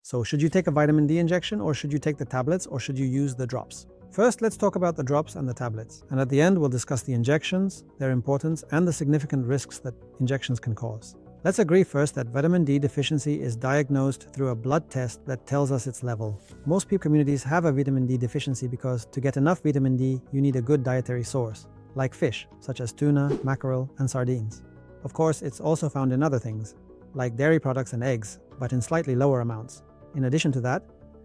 So should you take a vitamin D injection, or should you take the tablets, or should you use the drops? First, let's talk about the drops and the tablets. And at the end, we'll discuss the injections, their importance, and the significant risks that injections can cause. Let's agree first that vitamin D deficiency is diagnosed through a blood test that tells us its level. Most people communities have a vitamin D deficiency because to get enough vitamin D, you need a good dietary source, like fish, such as tuna, mackerel, and sardines. Of course, it's also found in other things, like dairy products and eggs, but in slightly lower amounts. In addition to that,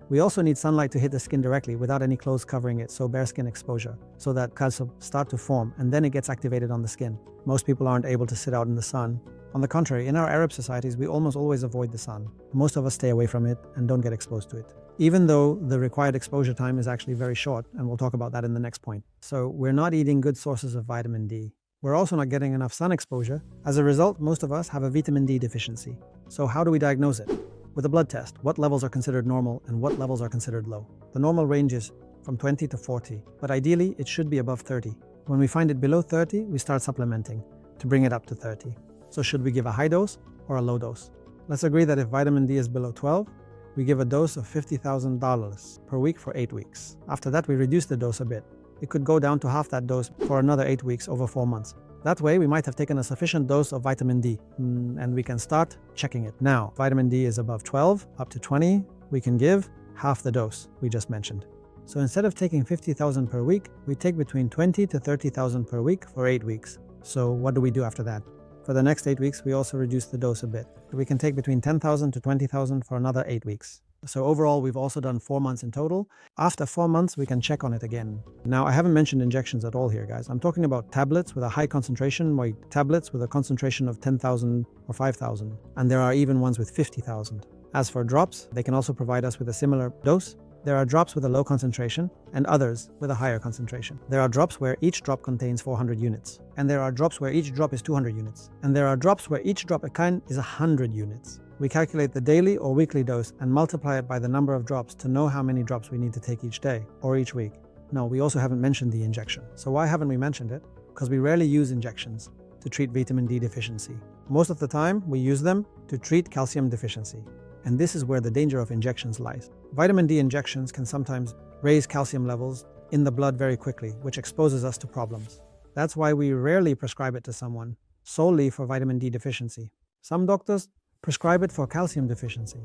we also need sunlight to hit the skin directly without any clothes covering it, so bare skin exposure, so that calcium start to form and then it gets activated on the skin. Most people aren't able to sit out in the sun. On the contrary, in our Arab societies, we almost always avoid the sun. Most of us stay away from it and don't get exposed to it, even though the required exposure time is actually very short, and we'll talk about that in the next point. So we're not eating good sources of vitamin D. We're also not getting enough sun exposure. As a result, most of us have a vitamin D deficiency. So how do we diagnose it? With a blood test, what levels are considered normal and what levels are considered low? The normal range is from 20 to 40, but ideally it should be above 30. When we find it below 30, we start supplementing to bring it up to 30. So should we give a high dose or a low dose? Let's agree that if vitamin D is below 12, we give a dose of $50,000 per week for 8 weeks. After that, we reduce the dose a bit. It could go down to half that dose for another 8 weeks over 4 months. That way, we might have taken a sufficient dose of vitamin D, and we can start checking it. Now, vitamin D is above 12, up to 20, we can give half the dose we just mentioned. So instead of taking 50,000 per week, we take between 20 to 30,000 per week for 8 weeks. So what do we do after that? For the next 8 weeks, we also reduce the dose a bit. We can take between 10,000 to 20,000 for another 8 weeks. So overall, we've also done 4 months in total. After 4 months, we can check on it again. Now, I haven't mentioned injections at all here, guys. I'm talking about tablets with a high concentration, like tablets with a concentration of 10,000 or 5,000. And there are even ones with 50,000. As for drops, they can also provide us with a similar dose. There are drops with a low concentration and others with a higher concentration. There are drops where each drop contains 400 units. And there are drops where each drop is 200 units. And there are drops where each drop is 100 units. We calculate the daily or weekly dose and multiply it by the number of drops to know how many drops we need to take each day or each week. No, we also haven't mentioned the injection. So why haven't we mentioned it? Because we rarely use injections to treat vitamin D deficiency. Most of the time, we use them to treat calcium deficiency. And this is where the danger of injections lies. Vitamin D injections can sometimes raise calcium levels in the blood very quickly, which exposes us to problems. That's why we rarely prescribe it to someone solely for vitamin D deficiency. Some doctors prescribe it for calcium deficiency.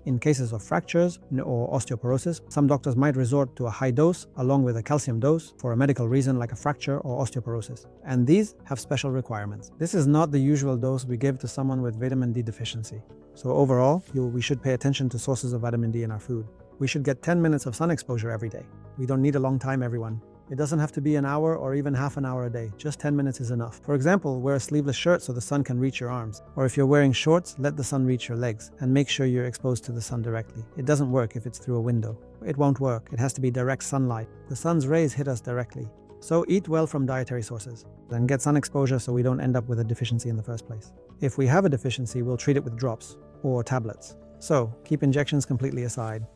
In cases of fractures or osteoporosis, some doctors might resort to a high dose along with a calcium dose for a medical reason like a fracture or osteoporosis. And these have special requirements. This is not the usual dose we give to someone with vitamin D deficiency. So overall, we should pay attention to sources of vitamin D in our food. We should get 10 minutes of sun exposure every day. We don't need a long time, everyone. It doesn't have to be an hour or even half an hour a day. Just 10 minutes is enough. For example, wear a sleeveless shirt so the sun can reach your arms. Or if you're wearing shorts, let the sun reach your legs and make sure you're exposed to the sun directly. It doesn't work if it's through a window. It won't work. It has to be direct sunlight. The sun's rays hit us directly. So eat well from dietary sources and get sun exposure so we don't end up with a deficiency in the first place. If we have a deficiency, we'll treat it with drops or tablets. So keep injections completely aside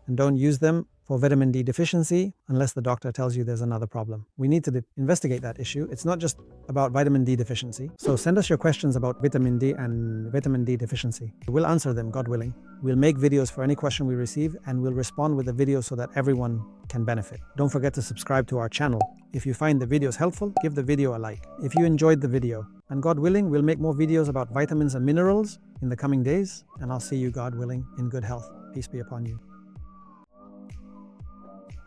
and don't use them for vitamin D deficiency unless the doctor tells you there's another problem. We need to investigate that issue. It's not just about vitamin D deficiency. So send us your questions about vitamin D and vitamin D deficiency. We'll answer them, God willing. We'll make videos for any question we receive and we'll respond with a video so that everyone can benefit. Don't forget to subscribe to our channel. If you find the videos helpful, give the video a like. If you enjoyed the video, and God willing, we'll make more videos about vitamins and minerals in the coming days, and I'll see you, God willing, in good health. Peace be upon you.